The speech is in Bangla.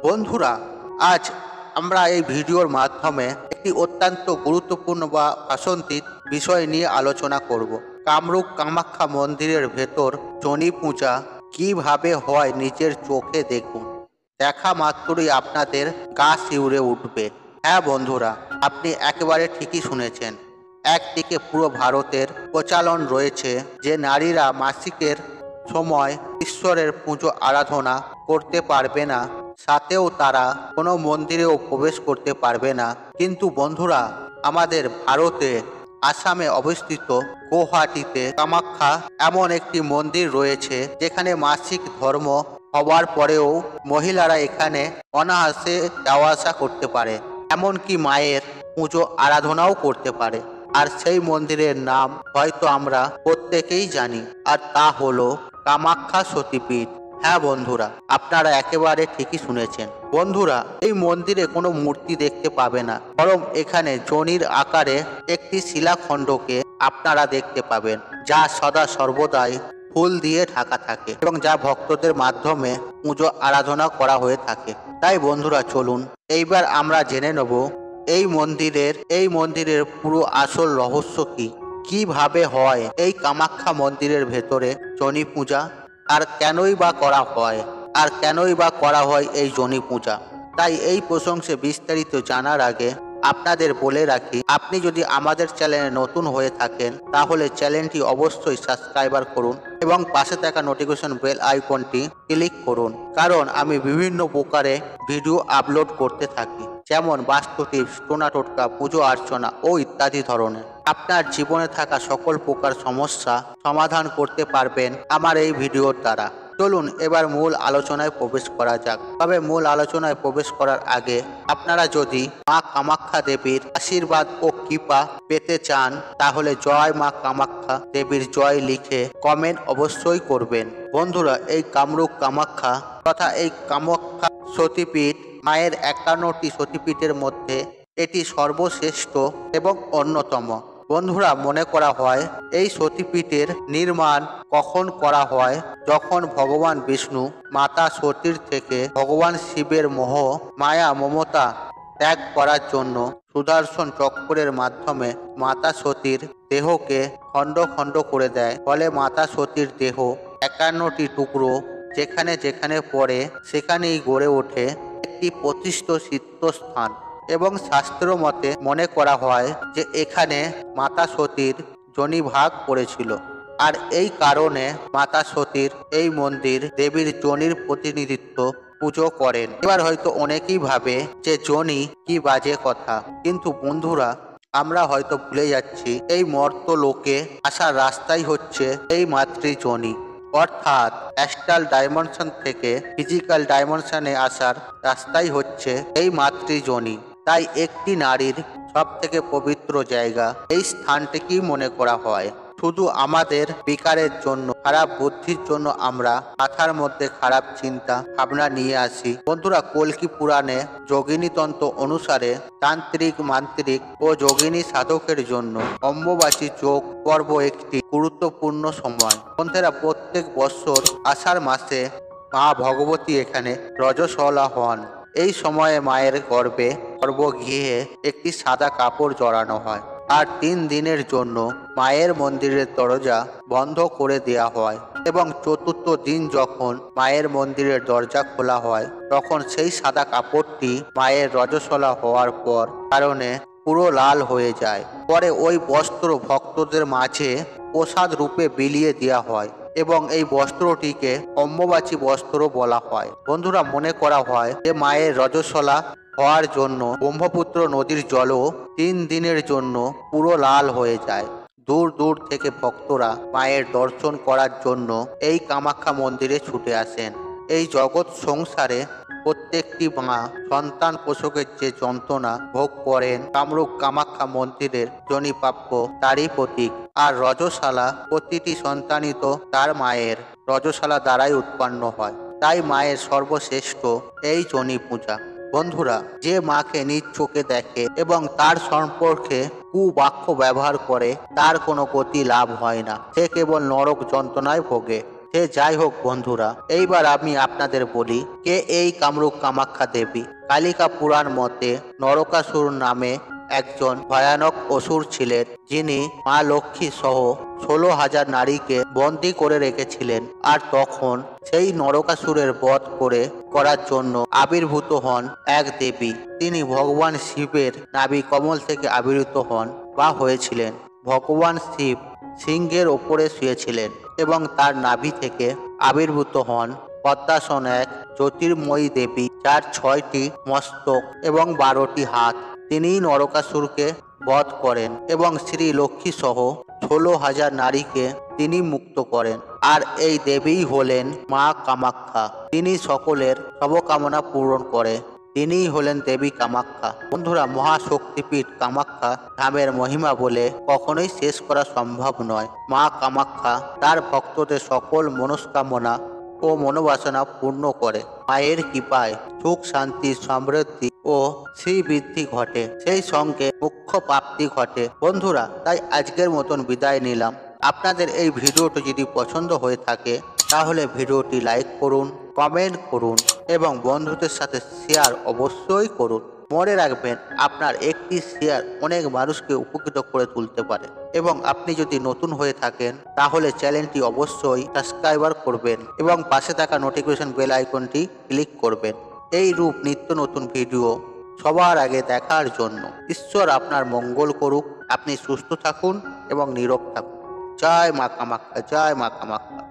বন্ধুরা, আজ আমরা এই ভিডিওর মাধ্যমে একটি অত্যন্ত গুরুত্বপূর্ণ বা প্রাসঙ্গিক বিষয় নিয়ে আলোচনা করব। কামরূপ কামাখ্যা মন্দিরের ভেতর শনি পূজা কিভাবে হয় নিজের চোখে দেখুন। দেখা মাত্রই আপনাদের গা শিউরে উঠবে। হ্যাঁ বন্ধুরা, আপনি একেবারে ঠিকই শুনেছেন। একদিকে পুরো ভারতের প্রচলন রয়েছে যে নারীরা মাসিকের সময় ঈশ্বরের পুজো আরাধনা করতে পারবে না, সাথেও তারা কোনো মন্দিরেও প্রবেশ করতে পারবে না। কিন্তু বন্ধুরা, আমাদের ভারতে আসামে অবস্থিত গুয়াহাটিতে কামাখ্যা এমন একটি মন্দির রয়েছে যেখানে মাসিক ধর্ম হওয়ার পরেও মহিলারা এখানে অনায়াসে যাওয়া আসা করতে পারে, এমনকি মায়ের পুজো আরাধনাও করতে পারে। আর সেই মন্দিরের নাম হয়তো আমরা প্রত্যেকেই জানি, আর তা হলো কামাখ্যা সতীপীঠ। হ্যাঁ বন্ধুরা, আপনারা একেবারে ঠিকই শুনেছেন। বন্ধুরা, এই মন্দিরে কোনো মূর্তি দেখতে পাবে না, বরং এখানে যোনির আকারে একটি শিলাখণ্ডকে আপনারা দেখতে পাবেন, যা সদা সর্বদাই ফুল দিয়ে ঢাকা থাকে এবং যা ভক্তদের মাধ্যমে পুজো আরাধনা করা হয়ে থাকে। তাই বন্ধুরা, চলুন এইবার আমরা জেনে নেব এই মন্দিরের পুরো আসল রহস্য কি, কিভাবে হয় এই কামাখ্যা মন্দিরের ভেতরে শনি পূজা, আর কেনই বা করা হয় এই শনি পূজা। তাই এই প্রসঙ্গে বিস্তারিত জানার আগে আপনাদের বলে রাখি, আপনি যদি আমাদের চ্যানেলে নতুন হয়ে থাকেন তাহলে চ্যানেলটি অবশ্যই সাবস্ক্রাইবার করুন এবং পাশে থাকা নোটিফিকেশন বেল আইকনটি ক্লিক করুন, কারণ আমি বিভিন্ন প্রকারে ভিডিও আপলোড করতে থাকি, যেমন বাস্তু টিপস, টোনা টোটকা, পুজো অর্চনা ও ইত্যাদি ধরনের। আপনার জীবনে থাকা সকল প্রকার সমস্যা সমাধান করতে পারবেন আমার এই ভিডিওর দ্বারা। চলুন এবার মূল আলোচনায় প্রবেশ করা যাক। তবে মূল আলোচনায় প্রবেশ করার আগে আপনারা যদি মা কামাখ্যা দেবীর আশীর্বাদ ও কৃপা পেতে চান তাহলে জয় মা কামাখ্যা দেবীর জয় লিখে কমেন্ট অবশ্যই করবেন। বন্ধুরা, এই কামরূপ কামাখ্যা তথা এই কামাখ্যা সতীপীঠ মায়ের 51টি সতীপীঠের মধ্যে এটি সর্বশ্রেষ্ঠ এবং অন্যতম। বন্ধুরা, মনে করা হয় এই সতীপীঠের নির্মাণ কখন করা হয়, যখন ভগবান বিষ্ণু মাতা সতীর থেকে ভগবান শিবের মোহ মায়া মমতা ত্যাগ করার জন্য সুদর্শন চক্রের মাধ্যমে মাতা সতীর দেহকে খণ্ড খণ্ড করে দেয়। ফলে মাতা সতীর দেহ 51টি টুকরো যেখানে যেখানে পড়ে সেখানেই গড়ে ওঠে একটি প্রতিষ্ঠিত স্থান। এবং শাস্ত্র মতে মনে করা হয় যে এখানে মাতা সতীর যোনি ভাগ পড়েছিল, আর এই কারণে মাতা সতীর এই মন্দির দেবীর যোনির প্রতিনিধিত্ব পুজো করেন। এবার হয়তো অনেকেই ভাবে যে যোনি কি বাজে কথা, কিন্তু বন্ধুরা, আমরা হয়তো ভুলে যাচ্ছি এই মর্ত লোকে আসার রাস্তাই হচ্ছে এই মাতৃযোনি, অর্থাৎ অ্যাস্ট্রাল ডাইমেনশন থেকে ফিজিক্যাল ডাইমেনশনে আসার রাস্তাই হচ্ছে এই মাতৃযোনি। তাই একটি নারীর সব থেকে পবিত্র জায়গা এই স্থানটিকেই মনে করা হয়। শুধু আমাদের বিকারের জন্য, খারাপ বুদ্ধির জন্য আমরা মাথার মধ্যে খারাপ চিন্তা ভাবনা নিয়ে আসি। বন্ধুরা, কল্কি পুরাণে যোগিনী তন্ত্র অনুসারে তান্ত্রিক, মান্ত্রিক ও যোগিনী সাধকের জন্য অম্বুবাচী যোগ পর্ব একটি গুরুত্বপূর্ণ সময়। বন্ধুরা, প্রত্যেক বছর আষাঢ় মাসে মা ভগবতী এখানে রজস্বলা হন। এই সময়ে মায়ের গর্ভগৃহে একটি সাদা কাপড় জড়ানো হয়, আর 3 দিনের জন্য মায়ের মন্দিরের দরজা বন্ধ করে দেওয়া হয়। এবং চতুর্থ দিন যখন মায়ের মন্দিরের দরজা খোলা হয়, তখন সেই সাদা কাপড়টি মায়ের রজস্বলা হওয়ার পর কারণে পুরো লাল হয়ে যায়। পরে ওই বস্ত্র ভক্তদের মাঝে প্রসাদ রূপে বিলিয়ে দেওয়া হয় এবং এই বস্ত্রটিকে অম্বুবাচী বস্ত্র বলা হয়। বন্ধুরা, মনে করা হয় যে মায়ের রজস্বলা হওয়ার জন্য ব্রহ্মপুত্র নদীর জলও 3 দিনের জন্য পুরো লাল হয়ে যায়। দূর দূর থেকে ভক্তরা মায়ের দর্শন করার জন্য এই কামাখ্যা মন্দিরে ছুটে আসেন। এই জগৎ সংসারে প্রত্যেকটি মা সন্তান প্রসবের যে যন্ত্রণা ভোগ করেন, কামরূপ কামাখ্যা মন্দিরের যোনি প্রাপ্য তারই প্রতীক। আর রজস্বলা প্রতিটি সন্তানই তো তার মায়ের রজস্বলা দ্বারাই উৎপন্ন হয়। তাই মায়ের সর্বশ্রেষ্ঠ এই যোনি পূজা। বন্ধুরা, যে মাকে নিজ চোখে দেখে এবং তার সম্পর্কে কুবাক্য ব্যবহার করে তার কোনো গতি লাভ হয় না, সে কেবল নরক যন্ত্রণায় ভোগে। সে যাই হোক বন্ধুরা, এইবার আমি আপনাদের বলি কে এই কামরূপ কামাখ্যা দেবী। কালিকা পুরাণ মতে নরকাসুর নামে একজন ভয়ানক অসুর ছিলেন, যিনি মা লক্ষ্মী সহ 16,000 নারীকে বন্দী করে রেখেছিলেন। আর তখন সেই নরকাসুরের বধ করার জন্য আবির্ভূত হন এক দেবী। তিনি ভগবান শিবের নাভি কমল থেকে আবির্ভূত হন বা হয়েছিলেন। ভগবান শিব সিংহের ওপরে শুয়েছিলেন এবং তার নাভি থেকে আবির্ভূত হন পদ্মাসন, এক জ্যোতির্ময়ী দেবী, যার 6টি মস্তক এবং 12টি হাত। তিনিই নরকাসুরকে বধ করেন এবং শ্রী লক্ষ্মী সহ 16,000 নারীকে তিনি মুক্ত করেন। আর এই দেবীই হলেন মা কামাখ্যা। তিনি সকলের সবকামনা পূরণ করে। তিনিই হলেন দেবী কামাখ্যা। বন্ধুরা, মহাশক্তিপীঠ কামাখ্যা ধামের মহিমা বলে কখনোই শেষ করা সম্ভব নয়। মা কামাখ্যা তার ভক্তদের সকল মনস্কামনা ও মনোবাসনা পূর্ণ করে। মায়ের কৃপায় সুখ, শান্তি, সমৃদ্ধি ও শ্রীবৃদ্ধি ঘটে, সেই সঙ্গে মুখ্য প্রাপ্তি ঘটে। বন্ধুরা, তাই আজকের মতন বিদায় নিলাম। আপনাদের এই ভিডিওটি যদি পছন্দ হয়ে থাকে তাহলে ভিডিওটি লাইক করুন, কমেন্ট করুন এবং বন্ধুদের সাথে শেয়ার অবশ্যই করুন। মনে রাখবেন, আপনার একটি শেয়ার অনেক মানুষকে উপকৃত করে তুলতে পারে। এবং আপনি যদি নতুন হয়ে থাকেন তাহলে চ্যানেলটি অবশ্যই সাবস্ক্রাইবার করবেন এবং পাশে থাকা নোটিফিকেশন বেল আইকনটি ক্লিক করবেন। এই রূপ নিত্য নতুন ভিডিও সবার আগে দেখার জন্য। ঈশ্বর আপনার মঙ্গল করুক। আপনি সুস্থ থাকুন এবং নীরব থাকুন। জয় মা কামাখ্যা, জয় মা কামাখ্যা।